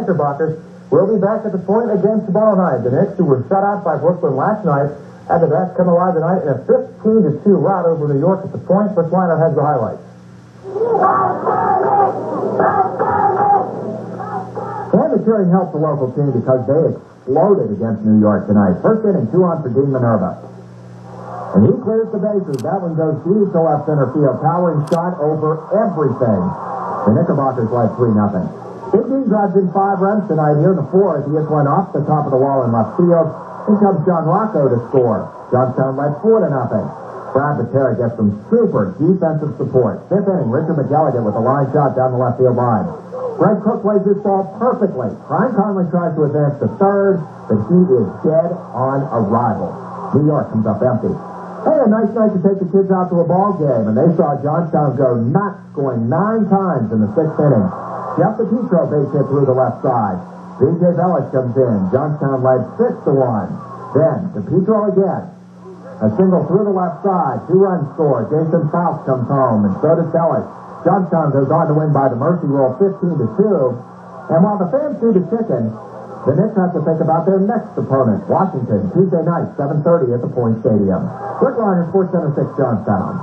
Knickerbockers will be back at the point again tomorrow night. The Knicks, who were shut out by Brooklyn last night, had the best come alive tonight in a 15-2 rout over New York at the point. First liner has the highlights. And the cheering helped the local team because they exploded against New York tonight. First inning, 2-on for Dean Minerva. And he clears the bases. That one goes deep to left center field. Powering shot over everything. The Knickerbockers led 3-0. Big Dean drives in 5 runs tonight here in the 4th. He hits one off the top of the wall in left field. In comes John Rocco to score. Johnstown led 4-0. Brad Patera gets some super defensive support. 5th inning, Richard McElligott with a line shot down the left field line. Greg Cook plays this ball perfectly. Brian Conley tries to advance to third, but he is dead on arrival. New York comes up empty. Hey, a nice night to take the kids out to a ball game, and they saw Johnstown go nuts, scoring 9 times in the 6th inning. Jeff DePietro base hit through the left side. B.J. Bellish comes in. Johnstown led 6-1. Then DePietro again. A single through the left side. 2-run score. Jason Faust comes home, and so does Bellish. Johnstown goes on to win by the mercy rule 15-2. And while the fans do the chicken, the Knicks have to think about their next opponent, Washington, Tuesday night, 7:30 at the Point Stadium. Rick Liner, Sports Center 6, Johnstown.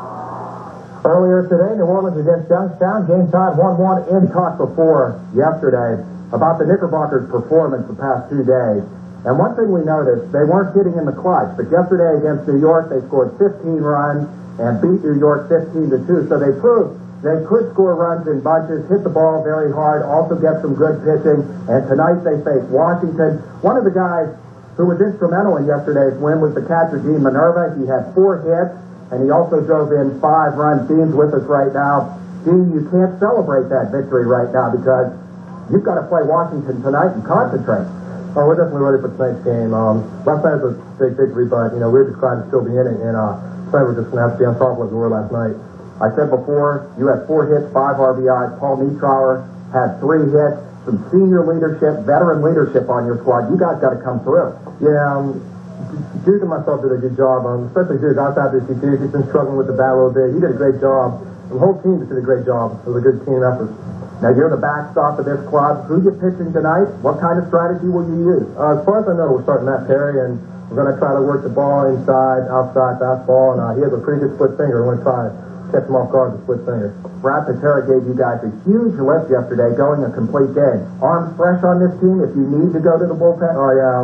Earlier today, New Orleans against Youngstown, game tied 1-1 in talk before yesterday about the Knickerbockers' performance the past 2 days. And one thing we noticed, they weren't hitting in the clutch, but yesterday against New York, they scored 15 runs and beat New York 15-2, so they proved they could score runs in bunches, hit the ball very hard, also get some good pitching, and tonight they face Washington. One of the guys who was instrumental in yesterday's win was the catcher, Dean Minerva. He had 4 hits. And he also drove in 5 runs. Dean's with us right now. Dean, you can't celebrate that victory right now because you've got to play Washington tonight and concentrate. Oh, we're definitely ready for tonight's game. Last night was a big victory, but, we're just glad to still be in it. And tonight we're just going to have to be on top of what we were last night. I said before, you had 4 hits, 5 RBIs. Paul Nietrauer had 3 hits. Some senior leadership, veteran leadership on your squad. You guys got to come through. Yeah, Duke and myself did a good job, especially Duke. I was happy to see Duke. He's been struggling with the bat a little bit. He did a great job. The whole team just did a great job. It was a good team effort. Now, you're the backstop of this club. Who you pitching tonight? What kind of strategy will you use? As far as I know, we're starting Matt Perry, and we're going to try to work the ball inside, outside, fastball, and he has a pretty good split finger. We're going to try to catch him off guard with a split finger. Brad Patera gave you guys a huge lift yesterday, going a complete game. Arms fresh on this team if you need to go to the bullpen? Oh, yeah.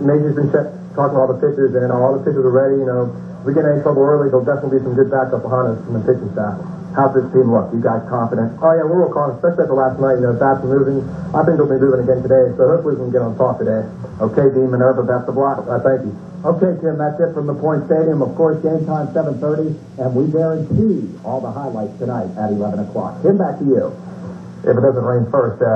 Major's been talking to all the pitchers, and all the pitchers are ready. If we get in any trouble early, there'll definitely be some good backup behind us from the pitching staff. How's this team look? You guys confident? Oh, yeah, we're real confident, especially after last night. Bats are moving. I think they'll be moving again today, so hopefully we can get on top today. Okay, Dean Minerva, best of luck. Thank you. Okay, Tim, that's it from the Point Stadium. Of course, game time 7:30, and we guarantee all the highlights tonight at 11 o'clock. Tim, back to you. If it doesn't rain first. 3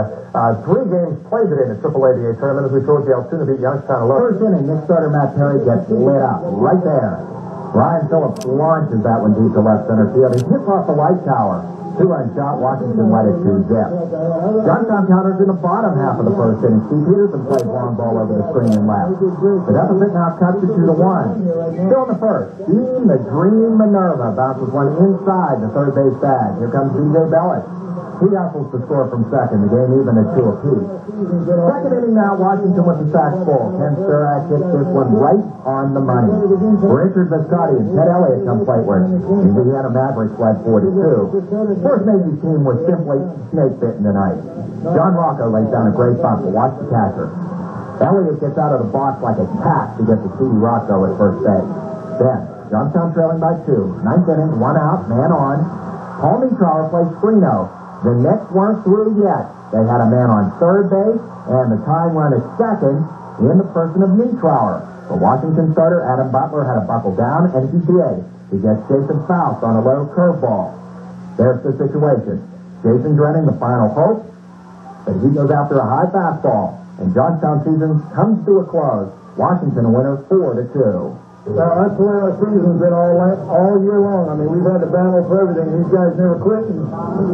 games played today in the AAABA tournament. As we told you, Altoona beat Youngstown 11. First inning, Nick starter Matt Perry gets lit up right there. Ryan Phillips launches that one deep to left center field. He hits off the light tower. 2-run shot. Washington led it 2-zip. Johnstown counters in the bottom half of the first inning. Steve Peterson plays long ball over the screen and left. The deficit now cuts to 2-1. Still in the first. Dean the Dream Minerva bounces one inside the third base bag. Here comes B.J. Bellish. He hustles to score from second. The game even at 2 apiece. Second inning now, Washington with the sack full. Ken Sturak hits this one right on the money. Richard Viscotti and Ted Elliott come plateward. Indiana Mavericks led 4-2. First Navy's team was simply snake-bitten tonight. John Rocco lays down a great bunt, but watch the catcher. Elliott gets out of the box like a cat to get to Stevie Rocco at first base. Then, Johnstown trailing by 2. Ninth inning, 1 out, man on. Paul Nietrauer plays screen-o. The Knicks weren't through yet. They had a man on third base, and the tying run at second in the person of Nietrauer. The Washington starter, Adam Butler, had to buckle down, and he did. He gets Jason Faust on a low curveball. There's the situation. Jason Drenning, the final hope, but he goes after a high fastball, and Johnstown season comes to a close. Washington a winner 4-2. That's the way our season's been all year long. We've had to battle for everything. These guys never quit, and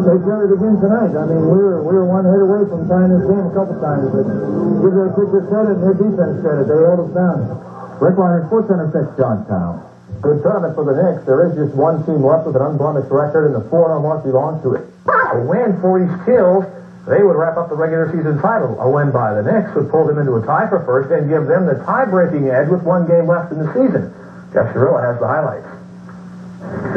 they showed it again tonight. We were 1 hit away from tying this game a couple times, but give their pitcher credit and their defense credit. They held us down. Rick Liner, Sports Center 6, Johnstown. Good tournament for the Knicks. There is just one team left with an unblemished record, and the 4-0 mark belongs to it. A win for East Hills. they would wrap up the regular season title. A win by the Knicks would pull them into a tie for first and give them the tie-breaking edge with 1 game left in the season. Jeff Shirilla has the highlights.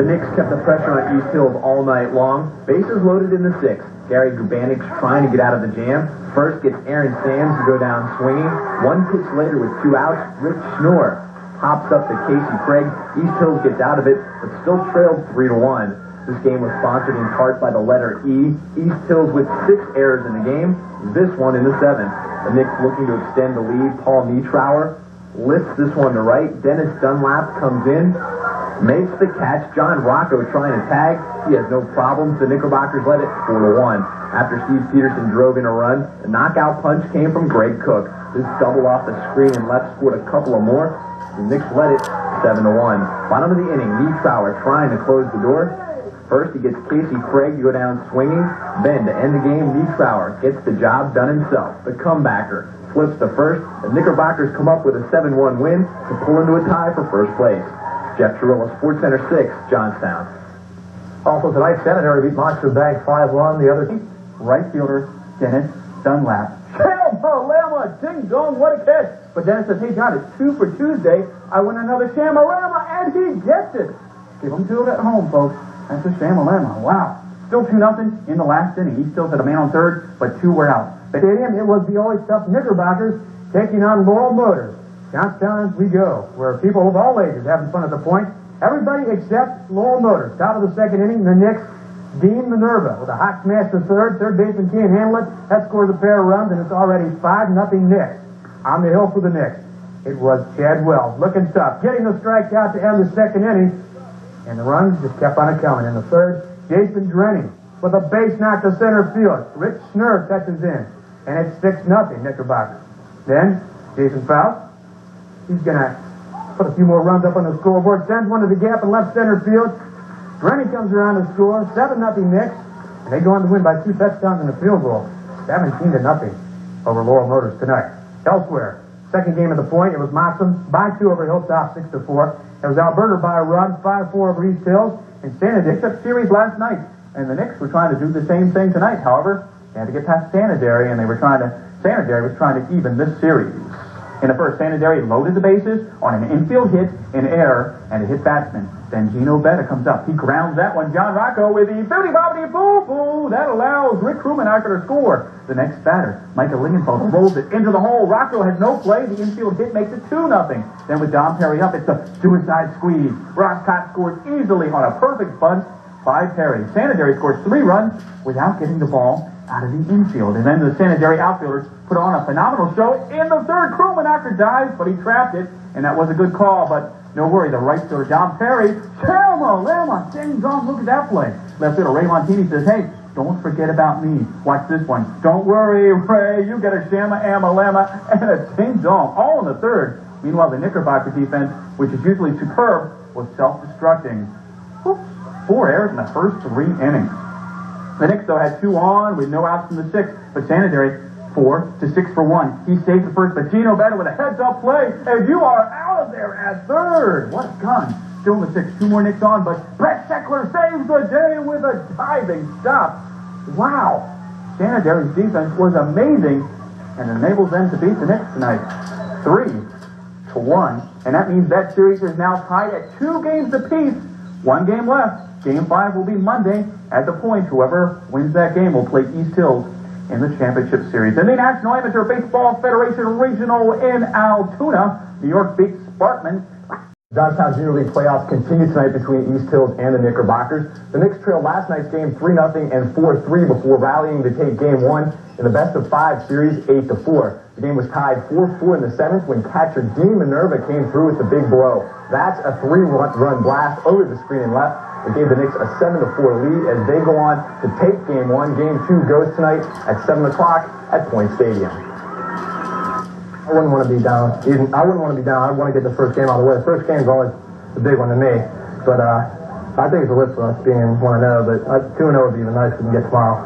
The Knicks kept the pressure on East Hills all night long. Bases loaded in the 6th. Gary Gubanik's trying to get out of the jam. First gets Aaron Sams to go down swinging. 1 pitch later with 2 outs, Rich Schnorr pops up to Casey Craig. East Hills gets out of it, but still trailed 3-1. This game was sponsored in part by the letter E. East Hills with 6 errors in the game. This one in the 7th. The Knicks looking to extend the lead. Paul Nietrauer lifts this one to right. Dennis Dunlap comes in, makes the catch. John Rocco trying to tag. He has no problems. The Knickerbockers led it 4-1. After Steve Peterson drove in a run, the knockout punch came from Greg Cook. This double off the screen and left scored a couple of more. The Knicks led it 7-1. Bottom of the inning, Nietrauer trying to close the door. First, he gets Casey Craig to go down swinging. Then, to end the game, Nietrauer gets the job done himself. The comebacker flips to first. The Knickerbockers come up with a 7-1 win to pull into a tie for first place. Jeff Shirilla, Sports Center 6, Johnstown. Also tonight, Sanader beat Monster Bank 5-1. The other Right fielder, Dennis Dunlap. Shamalama, ding dong, what a catch. But Dennis says, hey John, it's 2 for Tuesday. I want another Shamalama, and he gets it. Give him 2 at home, folks. That's a Shamalama. Wow. Still 2-0 in the last inning. He still had a man on third, but 2 were out. Stadium, it was the always tough Knickerbockers taking on Laurel Motors. Johnstown we go, where people of all ages having fun at the point. Everybody except Laurel Motors. Top of the 2nd inning, the Knicks, Dean Minerva with a hot smash to third. Third baseman can't handle it. That scores a pair of runs, and it's already 5-0 Knicks. On the hill for the Knicks, it was Chad Wells looking tough, getting the strikeout to end the 2nd inning, and the runs just kept on coming. In the 3rd, Jason Drenning with a base knock to center field. Rich Schnorr touches in, and it's 6-0 Knickerbockers. Then Jason Faust, he's gonna put a few more runs up on the scoreboard, sends one to the gap in left center field. Drenning comes around to score, 7-0 Knicks, and they go on to win by 2 touchdowns and a field goal, 17-0 over Laurel Motors tonight. Elsewhere, 2nd game of the point, it was Moxham by 2 over Hilltop, 6-4. It was Alberta by a run, 5-4 over East Hills, and Sanader took series last night, and the Knicks were trying to do the same thing tonight. However, they had to get past Sanader, and Sanader was trying to even this series. In the first, Sanader loaded the bases on an infield hit, an error, and a hit batsman. Then Gino Betta comes up. He grounds that one. John Rocco with the bobbity-boo-boo. That allows Rick Krumenacker to score. The next batter, Michael Lingenfeld, rolls it into the hole. Rocco has no play. The infield hit makes it 2-0. Then with Dom Perry up, it's a suicide squeeze. Ross Cott scores easily on a perfect bunt by Perry. Sanader scores 3 runs without getting the ball out of the infield. And then the Sanader outfielders put on a phenomenal show. In the 3rd, Krumenacker dives, but he trapped it, and that was a good call. But no worry, the right fielder, Dom Perry, Lama, ding dong, look at that play. Left fielder Ray Montini says, hey, don't forget about me. Watch this one. Don't worry, Ray, you get a Lama, and a ding dong, all in the 3rd. Meanwhile, the Knickerbocker defense, which is usually superb, was self-destructing. 4 errors in the first 3 innings. The Knicks, though, had 2 on with no outs in the 6th, but Sanader 4 to 6 for 1. He saved the first, but Gino Betta with a heads-up play, and you are out of there at 3rd. What a gun. Still in the 6th, 2 more Knicks on, but Brett Sheckler saves the day with a diving stop. Wow. Sanader's defense was amazing, and enables them to beat the Knicks tonight 3-1. And that means that series is now tied at 2 games apiece. 1 game left. Game 5 will be Monday at the point. Whoever wins that game will play East Hills in the championship series. In the National Amateur Baseball Federation Regional in Altoona, New York beats Sparkman. Johnstown Junior League playoffs continue tonight between East Hills and the Knickerbockers. The Knicks trailed last night's game 3-0 and 4-3 before rallying to take Game 1 in the best-of-5 series 8-4. The game was tied 4-4 in the 7th when catcher Dean Minerva came through with the big blow. That's a 3-run blast over the screen and left. It gave the Knicks a 7-4 lead as they go on to take Game 1. Game 2 goes tonight at 7 o'clock at Point Stadium. I wouldn't want to be down. I want to get the first game out of the way. The first game's always the big one to me. But I think it's a lift for us being 1-0. But 2-0 would be even nice if we can get tomorrow.